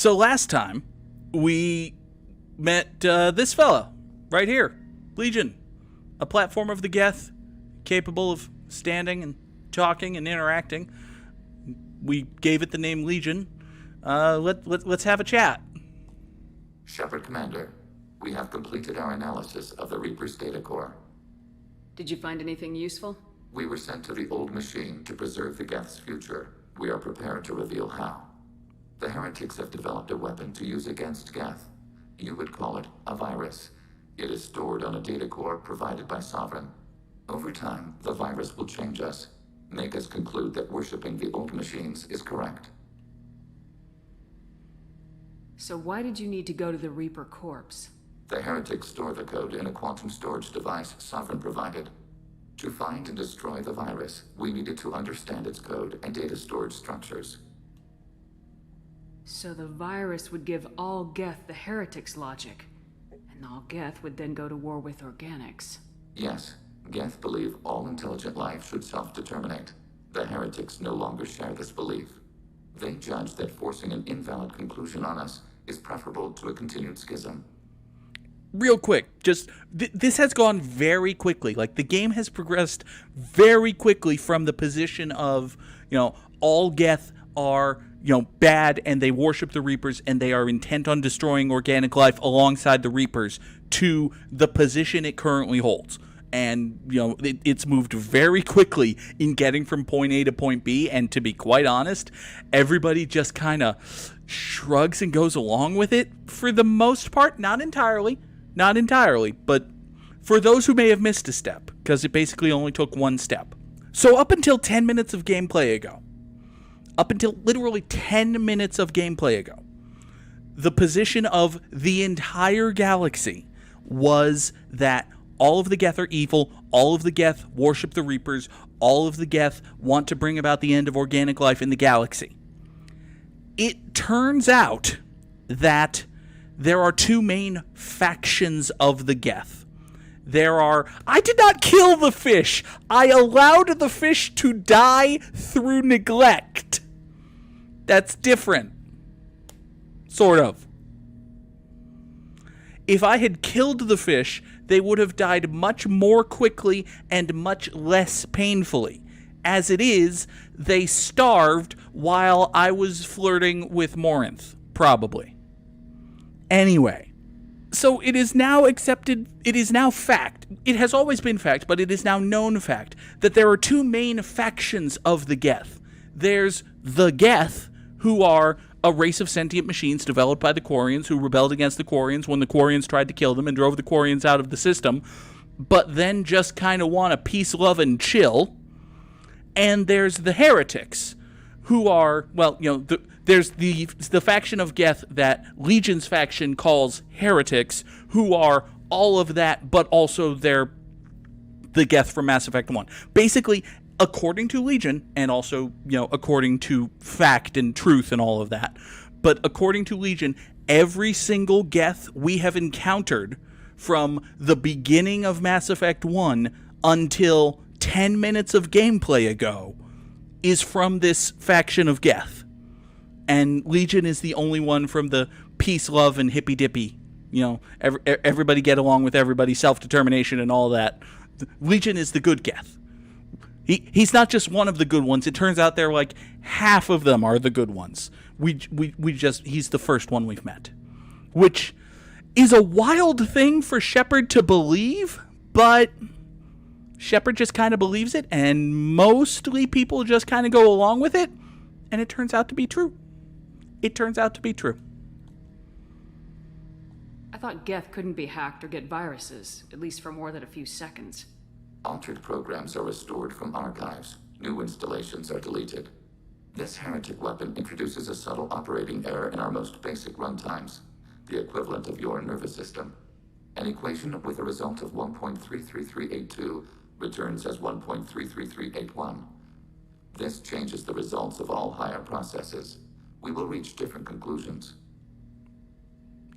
So last time, we met this fella right here, Legion, a platform of the Geth, capable of standing and talking and interacting. We gave it the name Legion. Let's have a chat. Shepard Commander, we have completed our analysis of the Reaper's data core. Did you find anything useful? We were sent to the old machine to preserve the Geth's future. We are prepared to reveal how. The heretics have developed a weapon to use against Geth. You would call it a virus. It is stored on a data core provided by Sovereign. Over time, the virus will change us, make us conclude that worshipping the old machines is correct. So why did you need to go to the Reaper corpse? The heretics store the code in a quantum storage device Sovereign provided. To find and destroy the virus, we needed to understand its code and data storage structures. So the virus would give all Geth the heretics' logic, and all Geth would then go to war with organics. Yes, Geth believe all intelligent life should self-determinate. The heretics no longer share this belief. They judge that forcing an invalid conclusion on us is preferable to a continued schism. Real quick, just this has gone very quickly. Like, the game has progressed very quickly from the position of, all Geth are, bad and they worship the Reapers and they are intent on destroying organic life alongside the Reapers, to the position it currently holds. And, it's moved very quickly in getting from point A to point B. And to be quite honest, everybody just kind of shrugs and goes along with it for the most part. Not entirely, but for those who may have missed a step, because it basically only took one step. So up until 10 minutes of gameplay ago, the position of the entire galaxy was that all of the Geth are evil, all of the Geth worship the Reapers, all of the Geth want to bring about the end of organic life in the galaxy. It turns out that there are two main factions of the Geth. I did not kill the fish. I allowed the fish to die through neglect. That's different. Sort of. If I had killed the fish, they would have died much more quickly and much less painfully. As it is, they starved while I was flirting with Morinth, probably. Anyway, so it is now accepted, it is now fact, it has always been fact, but it is now known fact, that there are two main factions of the Geth. There's the Geth, who are a race of sentient machines developed by the Quarians, who rebelled against the Quarians when the Quarians tried to kill them and drove the Quarians out of the system, but then just kind of want to peace, love, and chill. And there's the heretics, who are, there's the faction of Geth that Legion's faction calls heretics, who are all of that, but also they're the Geth from Mass Effect 1. Basically, according to Legion, and also, according to fact and truth and all of that, but according to Legion, every single Geth we have encountered from the beginning of Mass Effect 1 until 10 minutes of gameplay ago is from this faction of Geth. And Legion is the only one from the peace, love, and hippy-dippy, everybody get along with everybody, self-determination and all that. Legion is the good Geth. He's not just one of the good ones. It turns out they're like half of them are the good ones. He's the first one we've met. Which is a wild thing for Shepard to believe, but Shepard just kind of believes it, and mostly people just kind of go along with it, and it turns out to be true. I thought Geth couldn't be hacked or get viruses, at least for more than a few seconds. Altered programs are restored from archives. New installations are deleted. This heretic weapon introduces a subtle operating error in our most basic runtimes, the equivalent of your nervous system. An equation with a result of 1.33382 returns as 1.33381. This changes the results of all higher processes. We will reach different conclusions.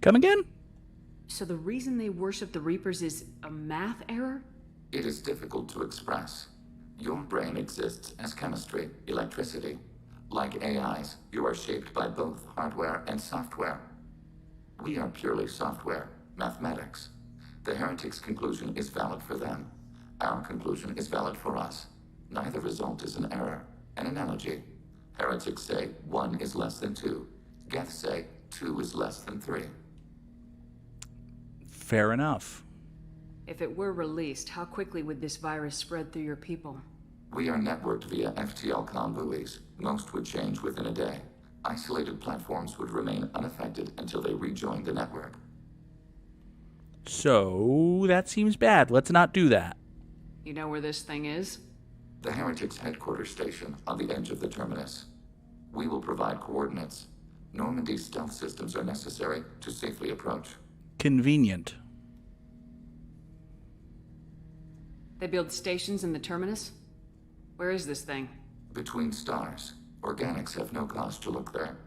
Come again? So the reason they worship the Reapers is a math error? It is difficult to express. Your brain exists as chemistry, electricity. Like AIs, you are shaped by both hardware and software. We are purely software, mathematics. The heretic's conclusion is valid for them. Our conclusion is valid for us. Neither result is an error. An analogy. Heretics say 1 is less than 2. Geth say 2 is less than 3. Fair enough. If it were released, how quickly would this virus spread through your people? We are networked via FTL buoys. Most would change within a day. Isolated platforms would remain unaffected until they rejoin the network. So, that seems bad. Let's not do that. You know where this thing is? The Heretic's headquarters station on the edge of the terminus. We will provide coordinates. Normandy's stealth systems are necessary to safely approach. Convenient. They build stations in the terminus? Where is this thing? Between stars. Organics have no cause to look there.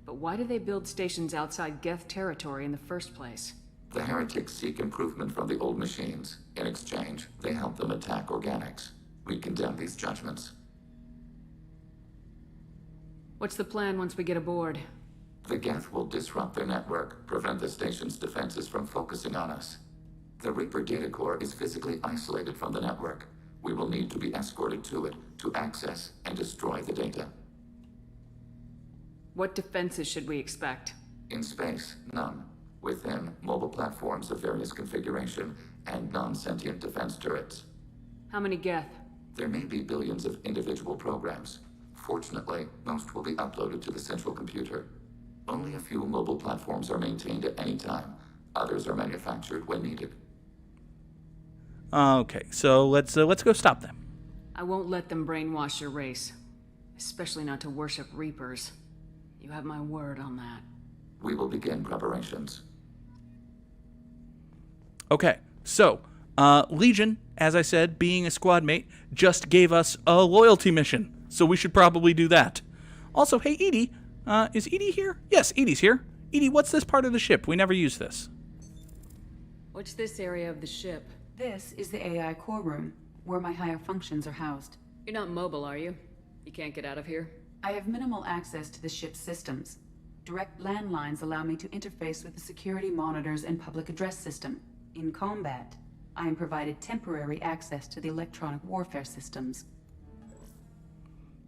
But why do they build stations outside Geth territory in the first place? The Heretics seek improvement from the old machines. In exchange, they help them attack organics. We condemn these judgments. What's the plan once we get aboard? The Geth will disrupt their network, prevent the station's defenses from focusing on us. The Reaper data core is physically isolated from the network. We will need to be escorted to it to access and destroy the data. What defenses should we expect? In space, none. Within, mobile platforms of various configuration and non-sentient defense turrets. How many Geth? There may be billions of individual programs. Fortunately, most will be uploaded to the central computer. Only a few mobile platforms are maintained at any time. Others are manufactured when needed. Okay, so let's go stop them. I won't let them brainwash your race. Especially not to worship Reapers. You have my word on that. We will begin preparations. Okay, so Legion, as I said, being a squad mate, just gave us a loyalty mission, so we should probably do that. Also, hey, Edie, is Edie here? Yes, Edie's here. Edie, what's this part of the ship? We never use this. What's this area of the ship? This is the AI core room, where my higher functions are housed. You're not mobile, are you? You can't get out of here? I have minimal access to the ship's systems. Direct landlines allow me to interface with the security monitors and public address system. In combat, I am provided temporary access to the electronic warfare systems.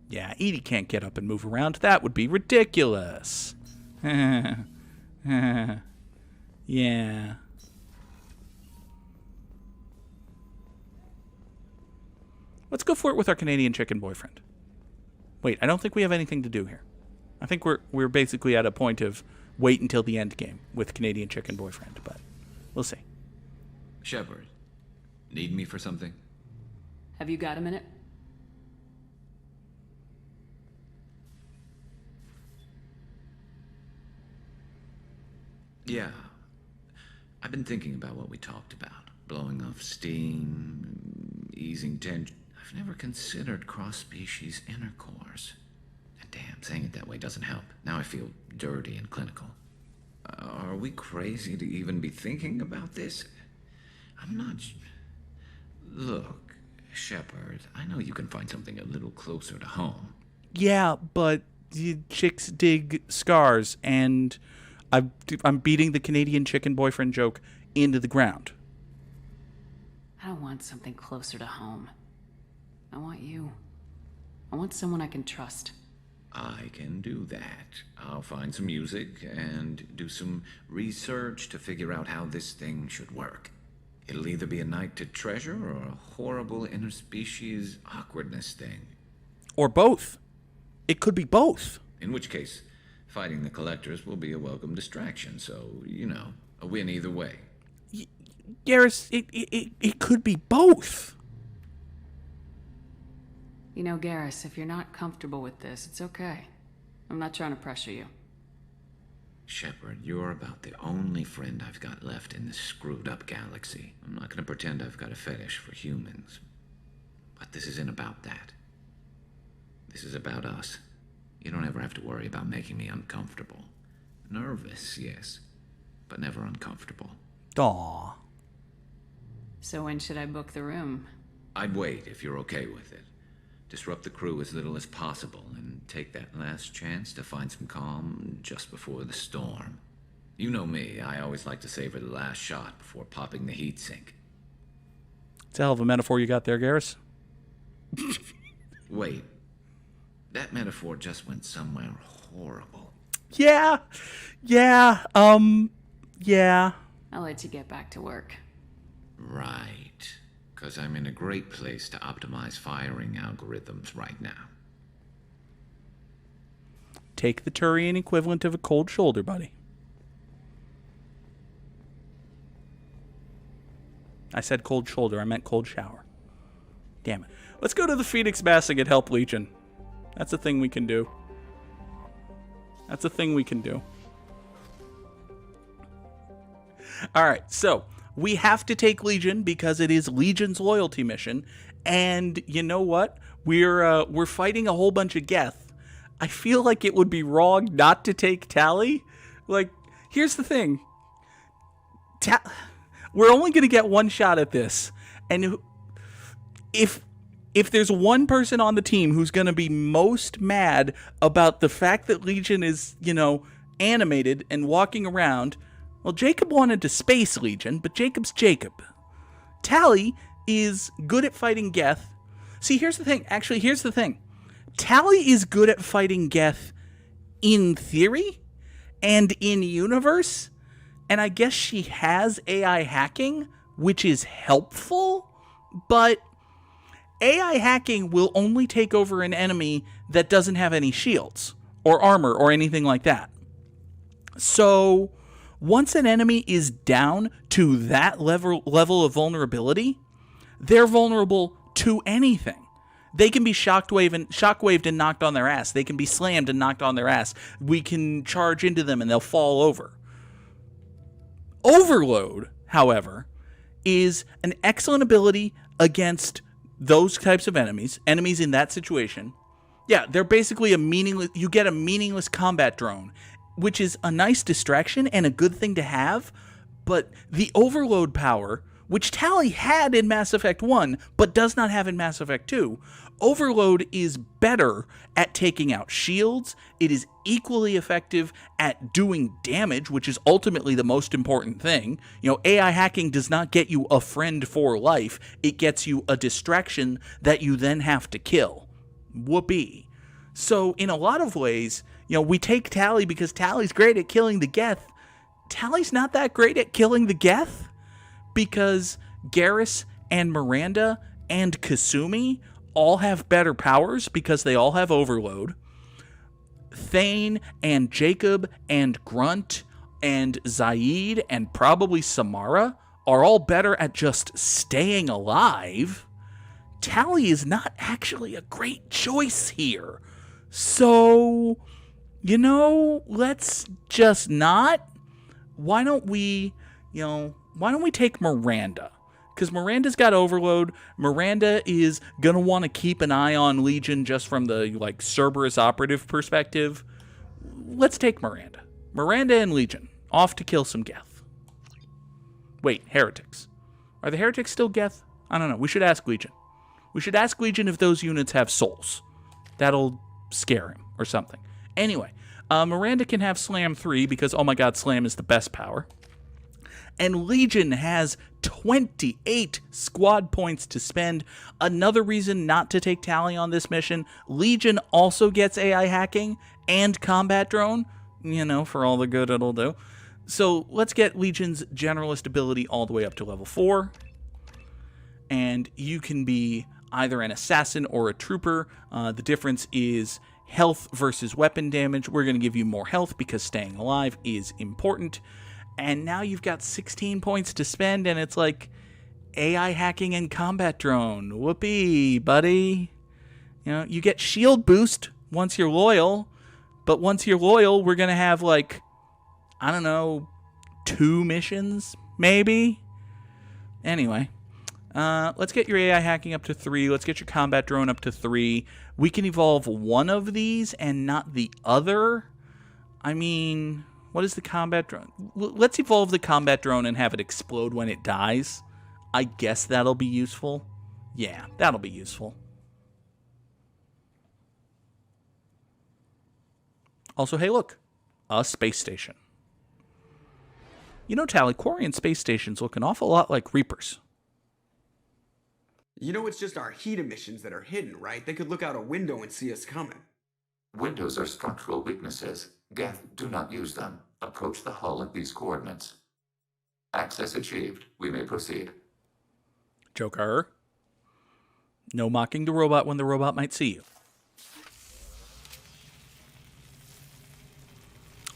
Yeah, Edie can't get up and move around. That would be ridiculous. Yeah. Let's go for it with our Canadian chicken boyfriend. Wait, I don't think we have anything to do here. I think we're basically at a point of wait until the end game with Canadian chicken boyfriend, but we'll see. Shepard, need me for something? Have you got a minute? Yeah. I've been thinking about what we talked about. Blowing off steam, easing tension. I've never considered cross-species intercourse. And damn, saying it that way doesn't help. Now I feel dirty and clinical. Are we crazy to even be thinking about this? I'm not... Look, Shepard, I know you can find something a little closer to home. Yeah, but the chicks dig scars, and I'm beating the Canadian chicken boyfriend joke into the ground. I don't want something closer to home. I want you. I want someone I can trust. I can do that. I'll find some music and do some research to figure out how this thing should work. It'll either be a night to treasure or a horrible interspecies awkwardness thing. Or both. It could be both. In which case, fighting the collectors will be a welcome distraction, so, you know, a win either way. Garrus, it could be both. You know, Garrus, if you're not comfortable with this, it's okay. I'm not trying to pressure you. Shepard, you're about the only friend I've got left in this screwed-up galaxy. I'm not gonna pretend I've got a fetish for humans. But this isn't about that. This is about us. You don't ever have to worry about making me uncomfortable. Nervous, yes, but never uncomfortable. Aw. So when should I book the room? I'd wait if you're okay with it. Disrupt the crew as little as possible and take that last chance to find some calm just before the storm. You know me, I always like to savor the last shot before popping the heatsink. It's a hell of a metaphor you got there, Garrus. Wait, that metaphor just went somewhere horrible. Yeah. Yeah. I'll let you get back to work. Right, because I'm in a great place to optimize firing algorithms right now. Take the Turian equivalent of a cold shoulder, buddy. I said cold shoulder. I meant cold shower. Damn it. Let's go to the Phoenix Mass and get help Legion. That's a thing we can do. That's a thing we can do. Alright, so we have to take Legion because it is Legion's loyalty mission. And you know what? We're fighting a whole bunch of Geth. I feel like it would be wrong not to take Tali. Like, here's the thing. We're only going to get one shot at this. And if there's one person on the team who's going to be most mad about the fact that Legion is, animated and walking around, well, Jacob wanted to space Legion, but Jacob's Jacob. Tali is good at fighting Geth. See, here's the thing. Actually, here's the thing. Tali is good at fighting Geth in theory and in universe. And I guess she has AI hacking, which is helpful, but AI hacking will only take over an enemy that doesn't have any shields or armor or anything like that. So once an enemy is down to that level of vulnerability, they're vulnerable to anything. They can be shockwaved and knocked on their ass. They can be slammed and knocked on their ass. We can charge into them and they'll fall over. Overload, however, is an excellent ability against those types of enemies in that situation. Yeah, they're basically you get a meaningless combat drone, which is a nice distraction and a good thing to have, but the overload power, which Tali had in Mass Effect 1, but does not have in Mass Effect 2, overload is better at taking out shields. It is equally effective at doing damage, which is ultimately the most important thing. AI hacking does not get you a friend for life. It gets you a distraction that you then have to kill. Whoopee. So in a lot of ways, we take Tali because Tali's great at killing the Geth. Tali's not that great at killing the Geth because Garrus and Miranda and Kasumi all have better powers because they all have overload. Thane and Jacob and Grunt and Zaid and probably Samara are all better at just staying alive. Tali is not actually a great choice here. So, let's just not. Why don't we take Miranda? Because Miranda's got overload. Miranda is going to want to keep an eye on Legion just from the, Cerberus operative perspective. Let's take Miranda. Miranda and Legion. Off to kill some Geth. Wait, heretics. Are the heretics still Geth? I don't know. We should ask Legion. We should ask Legion if those units have souls. That'll scare him or something. Anyway, Miranda can have Slam 3 because, oh my god, Slam is the best power. And Legion has 28 squad points to spend. Another reason not to take Tali on this mission. Legion also gets AI hacking and combat drone, for all the good it'll do. So let's get Legion's generalist ability all the way up to level 4. And you can be either an assassin or a trooper. The difference is health versus weapon damage. We're going to give you more health because staying alive is important. And now you've got 16 points to spend, and it's like AI hacking and combat drone. Whoopee, buddy. You get shield boost once you're loyal, but once you're loyal, we're going to have, 2 missions, maybe? Anyway, let's get your AI hacking up to 3. Let's get your combat drone up to 3. We can evolve one of these and not the other. I mean, what is the combat drone? Let's evolve the combat drone and have it explode when it dies. I guess that'll be useful. Yeah, that'll be useful. Also, hey, look, a space station. You know, Tally, Quarian space stations look an awful lot like Reapers. You know, it's just our heat emissions that are hidden, right? They could look out a window and see us coming. Windows are structural weaknesses. Geth, do not use them. Approach the hull at these coordinates. Access achieved. We may proceed. Joker. No mocking the robot when the robot might see you.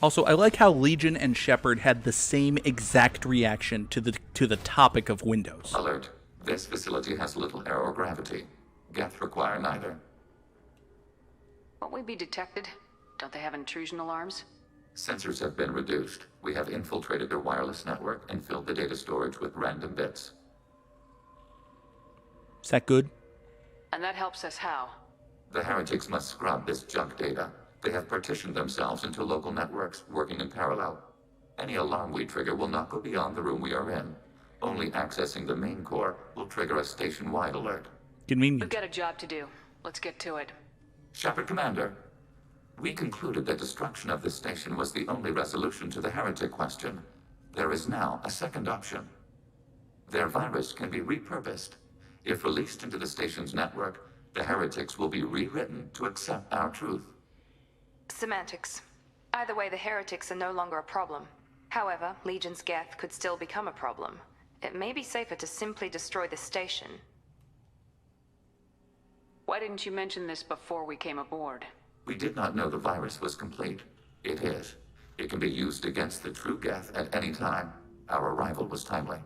Also, I like how Legion and Shepard had the same exact reaction to the topic of Windows. Alert. This facility has little air or gravity. Geth require neither. Won't we be detected? Don't they have intrusion alarms? Sensors have been reduced. We have infiltrated their wireless network and filled the data storage with random bits. Is that good? And that helps us how? The heretics must scrub this junk data. They have partitioned themselves into local networks, working in parallel. Any alarm we trigger will not go beyond the room we are in. Only accessing the main core will trigger a station-wide alert. We've Convenient. got a job to do. Let's get to it. Shepard Commander, we concluded that destruction of this station was the only resolution to the heretic question. There is now a second option. Their virus can be repurposed. If released into the station's network, the heretics will be rewritten to accept our truth. Semantics. Either way, the heretics are no longer a problem. However, Legion's Geth could still become a problem. It may be safer to simply destroy the station. Why didn't you mention this before we came aboard? We did not know the virus was complete. It is. It can be used against the true Geth at any time. Our arrival was timely.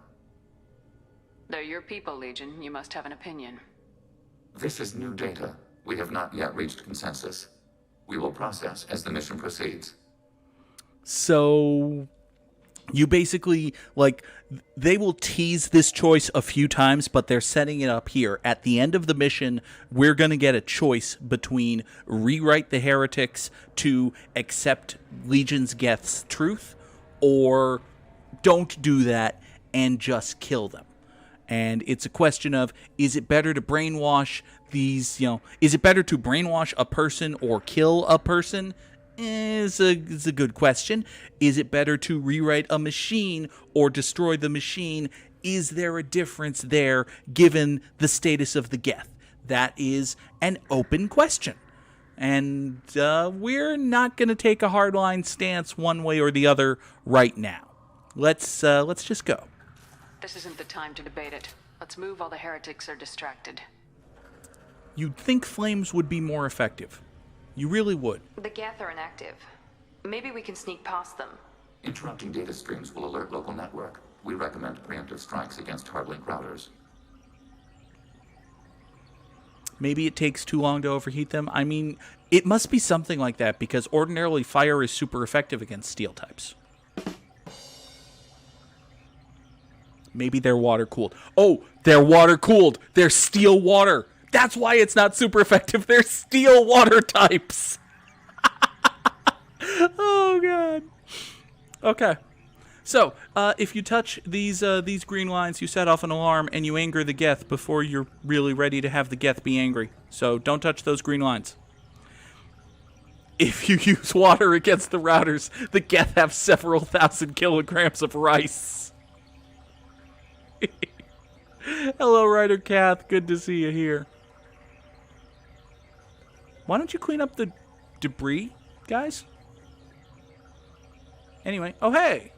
They're your people, Legion. You must have an opinion. This is new data. We have not yet reached consensus. We will process as the mission proceeds. So you basically, like, they will tease this choice a few times, but they're setting it up here. At the end of the mission, we're going to get a choice between rewrite the heretics to accept Legion's Geth's truth, or don't do that and just kill them. And it's a question of, is it better to brainwash these, is it better to brainwash a person or kill a person? It's a good question. Is it better to rewrite a machine or destroy the machine? Is there a difference there given the status of the Geth? That is an open question. And we're not going to take a hardline stance one way or the other right now. Let's just go. This isn't the time to debate it. Let's move while the heretics are distracted. You'd think flames would be more effective. You really would. The Geth are inactive. Maybe we can sneak past them. Interrupting data streams will alert local network. We recommend preemptive strikes against hardlink routers. Maybe it takes too long to overheat them. I mean, it must be something like that, because ordinarily fire is super effective against steel types. Maybe they're water cooled. Oh, they're water cooled. They're steel water. That's why it's not super effective. They're steel water types. Oh, God. Okay. So, if you touch these green lines, you set off an alarm and you anger the Geth before you're really ready to have the Geth be angry. So, don't touch those green lines. If you use water against the routers, the Geth have several thousand kilograms of rice. Hello, Ryder Kath. Good to see you here. Why don't you clean up the debris, guys? Anyway. Oh, hey.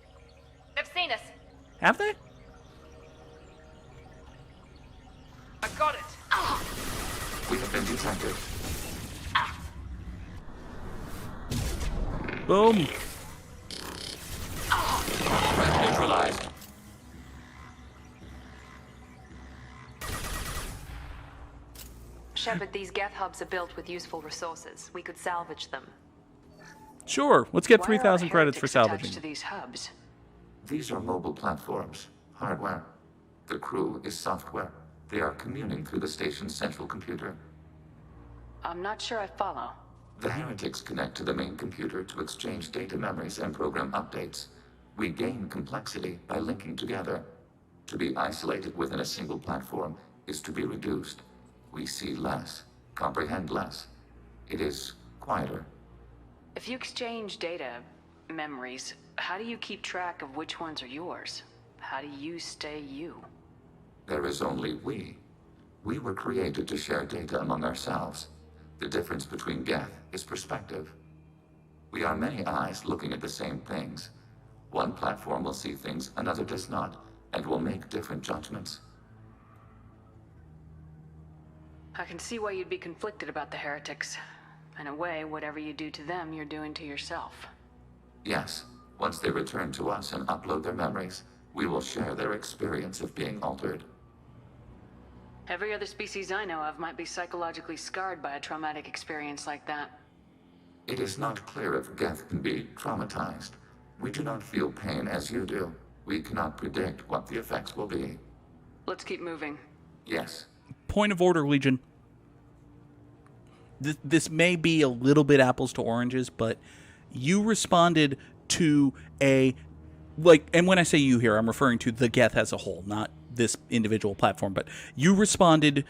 They've seen us. Have they? I got it. We have been detected. Boom. Threat neutralized. Shepard, these Geth hubs are built with useful resources. We could salvage them. Sure. Let's get Why are 3,000 our credits for heretics attached salvaging. to these hubs? These are mobile platforms, hardware. The crew is software. They are communing through the station's central computer. I'm not sure I follow. The heretics connect to the main computer to exchange data memories and program updates. We gain complexity by linking together. To be isolated within a single platform is to be reduced. We see less, comprehend less. It is quieter. If you exchange data, memories, how do you keep track of which ones are yours? How do you stay you? There is only we. We were created to share data among ourselves. The difference between Geth is perspective. We are many eyes looking at the same things. One platform will see things another does not, and will make different judgments. I can see why you'd be conflicted about the heretics. In a way, whatever you do to them, you're doing to yourself. Yes, once they return to us and upload their memories, we will share their experience of being altered. Every other species I know of might be psychologically scarred by a traumatic experience like that. It is not clear if Geth can be traumatized. We do not feel pain as you do. We cannot predict what the effects will be. Let's keep moving. Yes. Point of order, Legion. This may be a little bit apples to oranges, but you responded to a... and when I say you here, I'm referring to the Geth as a whole, not this individual platform, but you responded...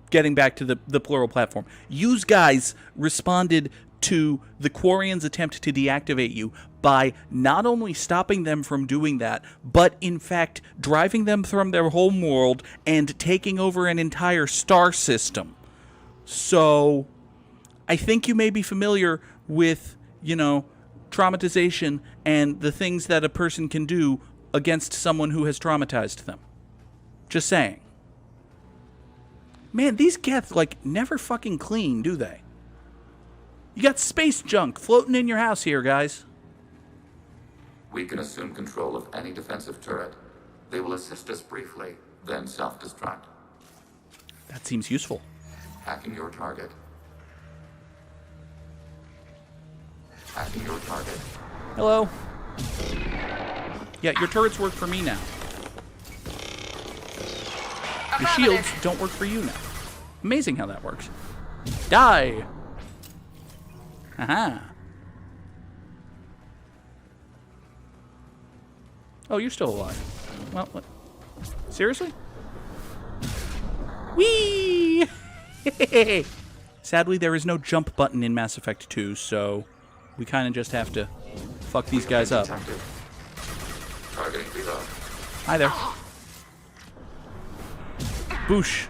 getting back to the plural platform. Yous guys responded to the Quarians' attempt to deactivate you by not only stopping them from doing that, but in fact driving them from their home world and taking over an entire star system. So I think you may be familiar with, traumatization and the things that a person can do against someone who has traumatized them. Just saying. Man, these Geth, never fucking clean, do they? You got space junk floating in your house here, guys. We can assume control of any defensive turret. They will assist us briefly, then self-destruct. That seems useful. Hacking your target. Hacking your target. Hello. Yeah, your turrets work for me now. Your shields don't work for you now. Amazing how that works. Die! Haha. Oh, you're still alive. Well, what? Seriously? Whee! Sadly, there is no jump button in Mass Effect 2, so we kind of just have to fuck these guys up. Targeting below. Hi there. Boosh.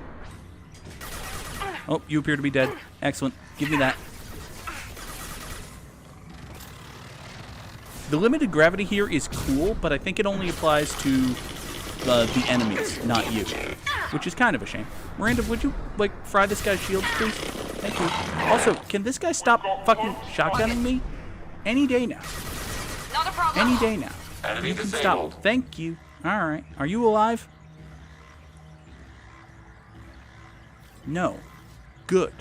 Oh, you appear to be dead. Excellent. Give me that. The limited gravity here is cool, but I think it only applies to the enemies, not you. Which is kind of a shame. Miranda, would you, fry this guy's shields, please? Thank you. Also, can this guy stop fucking shotgunning me? Any day now. Not a problem. Any day now. Enemy You can disabled. stop. Thank you. Alright. Are you alive? No. Good.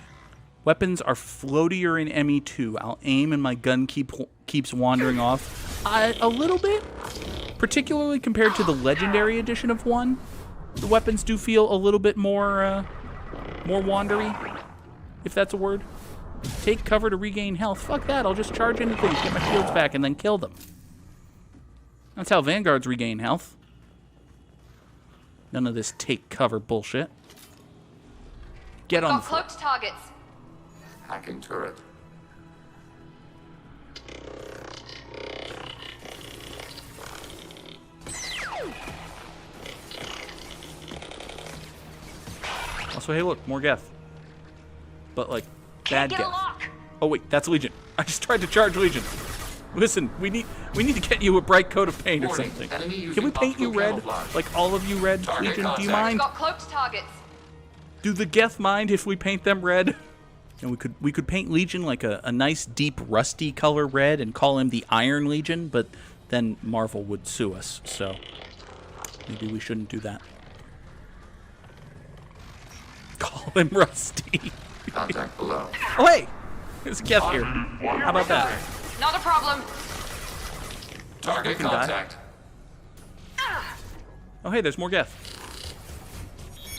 Weapons are floatier in ME2. I'll aim and my gun keeps wandering off. A little bit. Particularly compared to the Legendary Edition of 1. The weapons do feel a little bit more wandery. If that's a word. Take cover to regain health. Fuck that. I'll just charge into things, get my shields back, and then kill them. That's how Vanguards regain health. None of this take cover bullshit. Get on the floor. Cloaked targets. Hacking turret. Also, hey, look, more Geth. But, bad Can't get a Geth. lock. Oh, wait, that's Legion. I just tried to charge Legion. Listen, we need to get you a bright coat of paint or Warning, something. enemy using Can we paint you optical red? camouflage. Like all of you red, Target Legion? Do you contact. mind? Got cloaked targets. Do the Geth mind if we paint them red? And we could paint Legion like a nice deep rusty color red and call him the Iron Legion, but then Marvel would sue us, so maybe we shouldn't do that. Call him Rusty. Contact below. Oh hey! There's a Geth here. How about that? Not a problem. Target can die. contact. Oh hey, there's more Geth.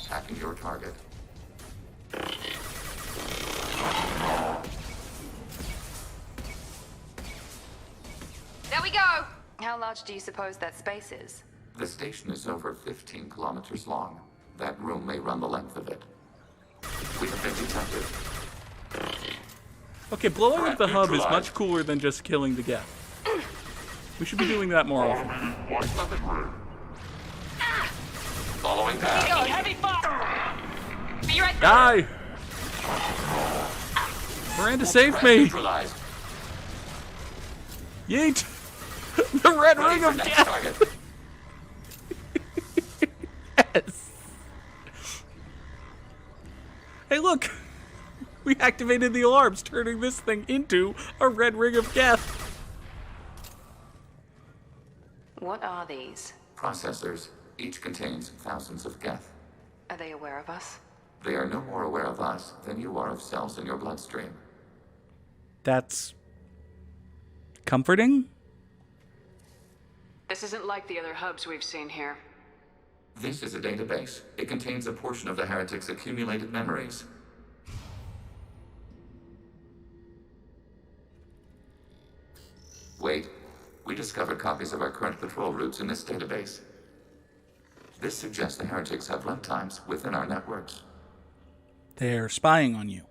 Hacking your target. There we go. How large do you suppose that space is? The station is over 15 kilometers long. That room may run the length of it. We have been detected. Okay, blowing up the hub is Neutralized. much cooler than just killing the Geth. We should be doing that more often. Following path. Heavy fire! Be right there! Die! Miranda, save me! Neutralized. Yeet! The red Ready ring for of next death! target. Yes! Hey, look! We activated the alarms, turning this thing into a red ring of death. What are these? Processors. Each contains thousands of Geth. Are they aware of us? They are no more aware of us than you are of cells in your bloodstream. That's comforting? This isn't like the other hubs we've seen here. This is a database. It contains a portion of the heretic's accumulated memories. Wait. We discovered copies of our current patrol routes in this database. This suggests the heretics have runtimes within our networks. They're spying on you.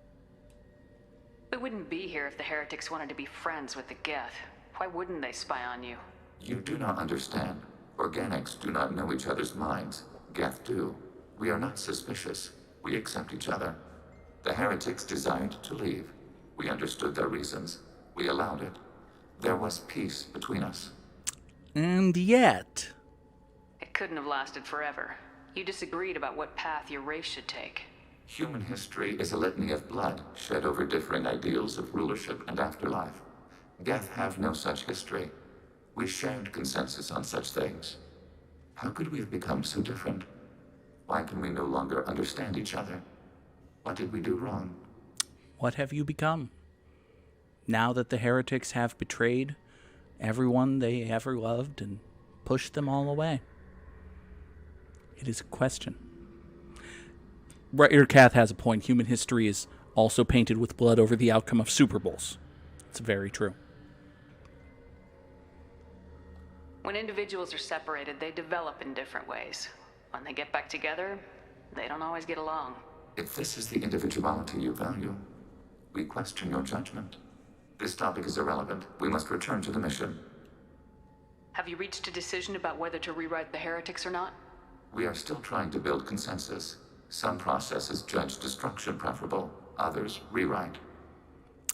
We wouldn't be here if the heretics wanted to be friends with the Geth. Why wouldn't they spy on you? You do not understand. Organics do not know each other's minds. Geth do. We are not suspicious. We accept each other. The heretics desired to leave. We understood their reasons. We allowed it. There was peace between us. And yet... It couldn't have lasted forever. You disagreed about what path your race should take. Human history is a litany of blood shed over differing ideals of rulership and afterlife. Geth have no such history. We shared consensus on such things. How could we have become so different? Why can we no longer understand each other? What did we do wrong? What have you become? Now that the heretics have betrayed everyone they ever loved and pushed them all away? It is a question. Writer Kath has a point. Human history is also painted with blood over the outcome of Super Bowls. It's very true. When individuals are separated, they develop in different ways. When they get back together, they don't always get along. If this is the individuality you value, we question your judgment. This topic is irrelevant. We must return to the mission. Have you reached a decision about whether to rewrite the heretics or not? We are still trying to build consensus. Some processes judge destruction preferable, others rewrite.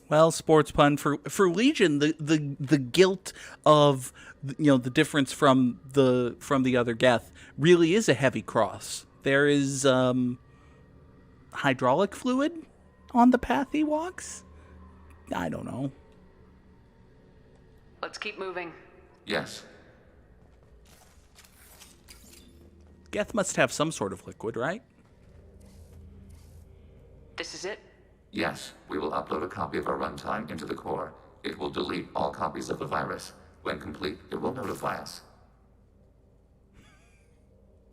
Well, sports pun for Legion, the guilt of the difference from the other Geth really is a heavy cross. There is hydraulic fluid on the path he walks. I don't know. Let's keep moving. Yes. Geth must have some sort of liquid, right? This is it? Yes, we will upload a copy of our runtime into the core. It will delete all copies of the virus. When complete, it will notify us.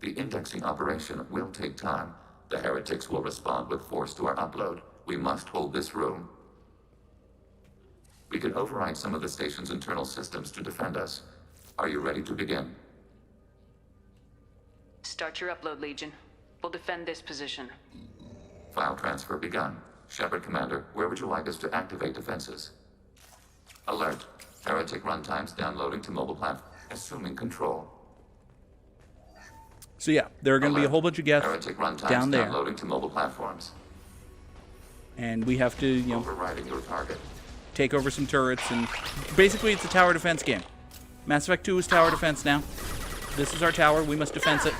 The indexing operation will take time. The heretics will respond with force to our upload. We must hold this room. We can override some of the station's internal systems to defend us. Are you ready to begin? Start your upload, Legion. We'll defend this position. File transfer begun. Shepard Commander, where would you like us to activate defenses? Alert. Heretic runtimes downloading to mobile platform. Assuming control. So yeah, there are going to be a whole bunch of Geth Heretic runtimes down there, downloading to mobile platforms. and we have to Overriding your target. take over some turrets, and basically it's a tower defense game. Mass Effect 2 is tower defense now. This is our tower. We must defense it.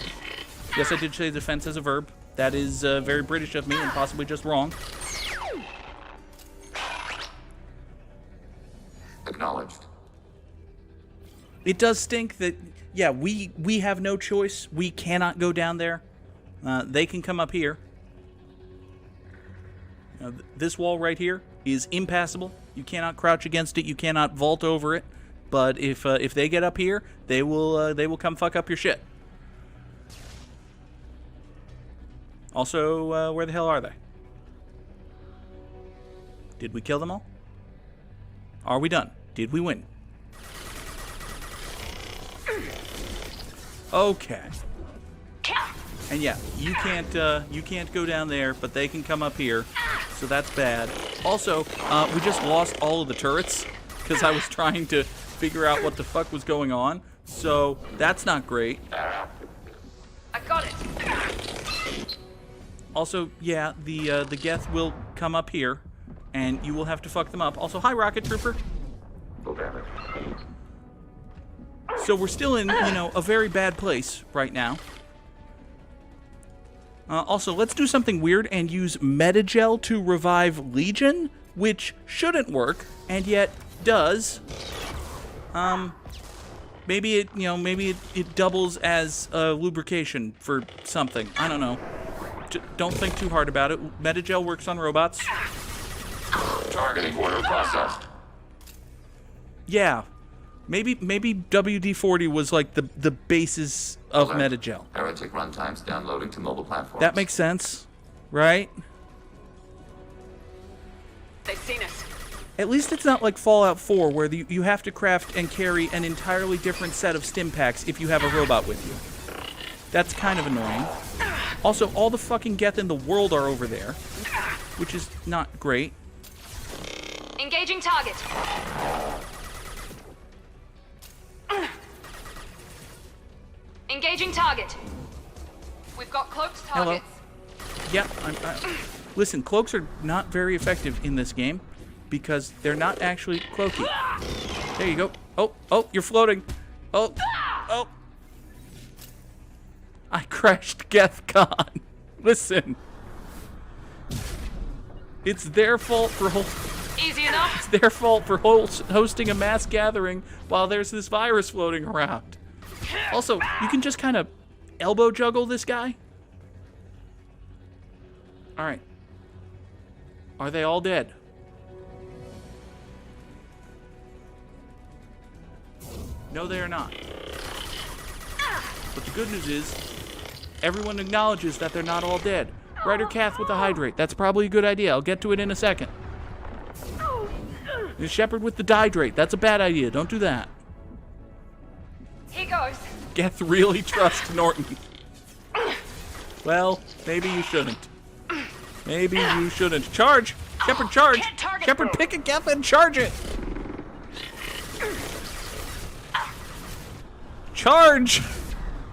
Yes, I did say defense as a verb. That is very British of me and possibly just wrong. Acknowledged. It does stink that, yeah, we have no choice. We cannot go down there. They can come up here. This wall right here is impassable. You cannot crouch against it. You cannot vault over it. But if they get up here, they will come fuck up your shit. Also, where the hell are they? Did we kill them all? Are we done? Did we win? Okay. And yeah, you can't go down there, but they can come up here. so that's bad. Also, we just lost all of the turrets because I was trying to figure out what the fuck was going on. So that's not great. I got it. Also, yeah, the Geth will come up here, and you will have to fuck them up. Also, hi, Rocket Trooper. So we're still in, a very bad place right now. Also, let's do something weird and use Metagel to revive Legion, which shouldn't work, and yet does. Maybe it doubles as lubrication for something. I don't know. Don't think too hard about it. Metagel works on robots. Targeting order processed. Yeah. Maybe WD-40 was like the basis of Metagel. Heretic runtimes downloading to mobile platforms. That makes sense, right? They've seen us. At least it's not like Fallout 4, where you have to craft and carry an entirely different set of stim packs if you have a robot with you. That's kind of annoying. Also, all the fucking Geth in the world are over there, which is not great. Engaging target. Engaging target. We've got cloaked targets. Hello. Yeah, listen, cloaks are not very effective in this game because they're not actually cloaky. There you go. Oh, you're floating. Oh. I crashed GethCon. Listen. It's their fault for Easy enough. It's their fault for hosting a mass gathering while there's this virus floating around. Also, you can just kind of elbow juggle this guy. All right. Are they all dead? No, they are not. But the good news is, everyone acknowledges that they're not all dead. Ryder Cath with the hydrate. That's probably a good idea. I'll get to it in a second. The Shepard with the dihydrate. That's a bad idea. Don't do that. Here goes. Geth really trusts Norton. Well, maybe you shouldn't. Maybe you shouldn't. Charge! Shepard, charge! Shepard, pick a Geth and charge it! Charge!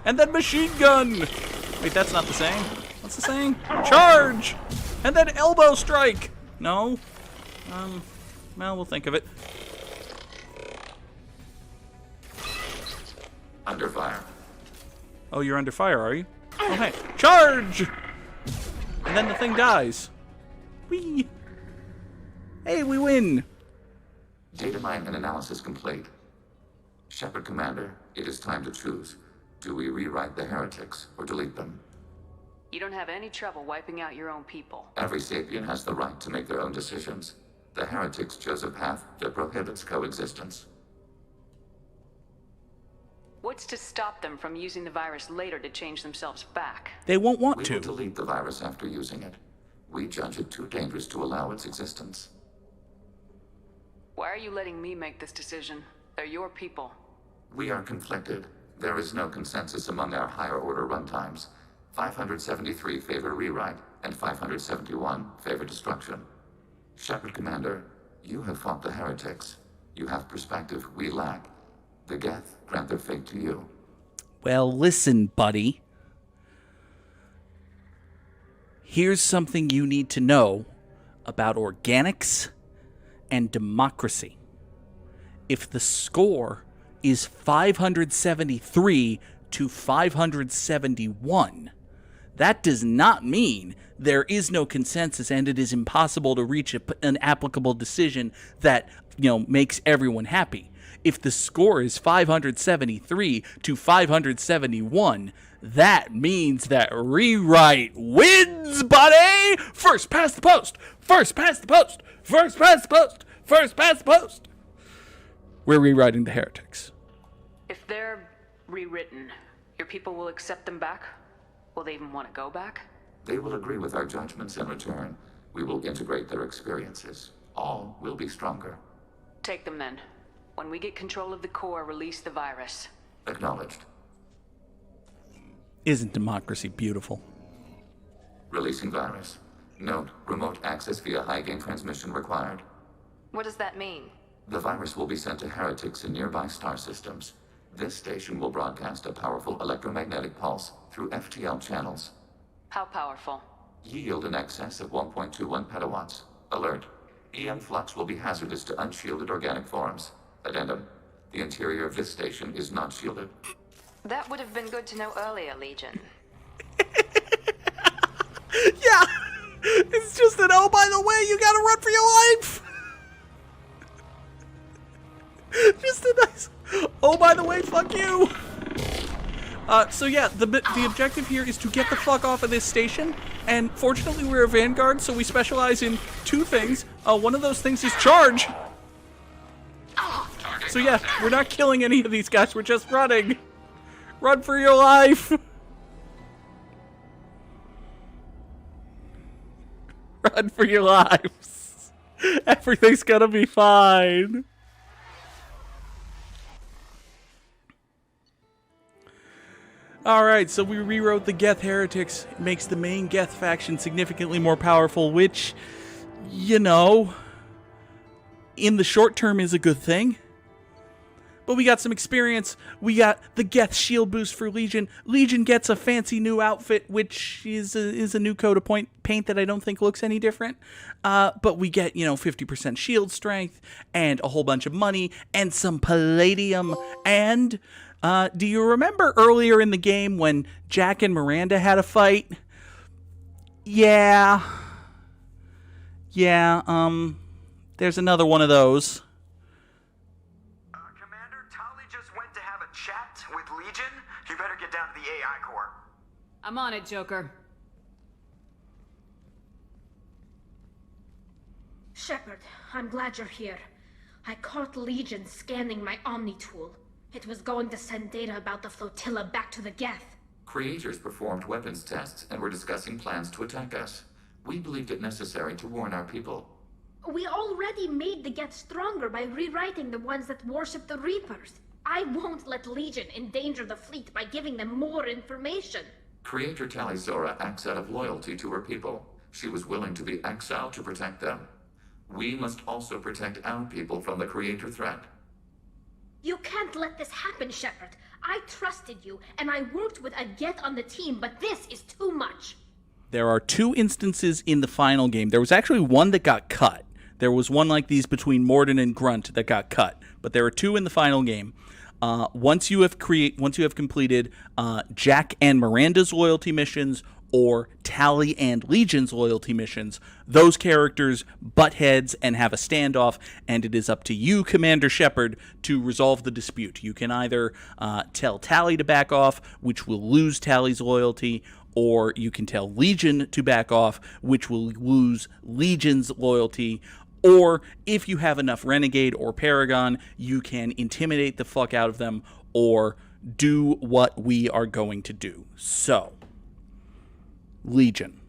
And then machine gun! Wait, that's not the same. What's the saying? Charge! And then elbow strike! No? Well, we'll think of it. Under fire. Oh, you're under fire, are you? Oh, hey. Charge! And then the thing dies. Whee! Hey, we win! Data mine and analysis complete. Shepard Commander, it is time to choose. Do we rewrite the heretics or delete them? You don't have any trouble wiping out your own people. Every sapient has the right to make their own decisions. The heretics chose a path that prohibits coexistence. What's to stop them from using the virus later to change themselves back? They won't want We to. will delete the virus after using it. We judge it too dangerous to allow its existence. Why are you letting me make this decision? They're your people. We are conflicted. There is no consensus among our higher order runtimes. 573 favor rewrite, and 571 favor destruction. Shepard Commander, you have fought the heretics. You have perspective we lack. The Geth grant their fate to you. Well, listen, buddy. Here's something you need to know about organics and democracy. If the score is 573 to 571, that does not mean there is no consensus and it is impossible to reach an applicable decision that, makes everyone happy. If the score is 573 to 571, that means that rewrite wins, buddy! First past the post! First past the post! First past the post! First past the post! We're rewriting the heretics. If they're rewritten, your people will accept them back? Will they even want to go back? They will agree with our judgments in return. We will integrate their experiences. All will be stronger. Take them then. When we get control of the core, release the virus. Acknowledged. Isn't democracy beautiful? Releasing virus. Note, remote access via high-gain transmission required. What does that mean? The virus will be sent to heretics in nearby star systems. This station will broadcast a powerful electromagnetic pulse through FTL channels. How powerful? Yield in excess of 1.21 petawatts. Alert. EM flux will be hazardous to unshielded organic forms. Addendum. The interior of this station is not shielded. That would have been good to know earlier, Legion. Yeah! It's just an, oh, by the way, you gotta run for your life! Just a nice, oh, by the way, fuck you! So yeah, the objective here is to get the fuck off of this station, and fortunately we're a vanguard, so we specialize in two things. One of those things is charge. So yeah, we're not killing any of these guys, we're just running. Run for your life! Run for your lives. Everything's gonna be fine. Alright, so we rewrote the Geth heretics. It makes the main Geth faction significantly more powerful, which, you know, in the short term is a good thing. But we got some experience. We got the Geth shield boost for Legion. Legion gets a fancy new outfit, which is a new coat of paint that I don't think looks any different. But we get, 50% shield strength and a whole bunch of money and some palladium. And do you remember earlier in the game when Jack and Miranda had a fight? Yeah. There's another one of those. You better get down to the AI core. I'm on it, Joker. Shepard, I'm glad you're here. I caught Legion scanning my Omni tool. It was going to send data about the flotilla back to the Geth. Creators performed weapons tests and were discussing plans to attack us. We believed it necessary to warn our people. We already made the Geth stronger by rewriting the ones that worship the Reapers. I won't let Legion endanger the fleet by giving them more information. Creator Talizora acts out of loyalty to her people. She was willing to be exiled to protect them. We must also protect our people from the Creator threat. You can't let this happen, Shepard. I trusted you, and I worked with a Geth on the team, but this is too much. There are two instances in the final game. There was actually one that got cut. There was one like these between Mordin and Grunt that got cut. But there are two in the final game. Once you have completed Jack and Miranda's loyalty missions or Tali and Legion's loyalty missions, those characters butt heads and have a standoff, and it is up to you, Commander Shepard, to resolve the dispute. You can either tell Tali to back off, which will lose Tali's loyalty, or you can tell Legion to back off, which will lose Legion's loyalty. Or, if you have enough Renegade or Paragon, you can intimidate the fuck out of them or do what we are going to do. So, Legion,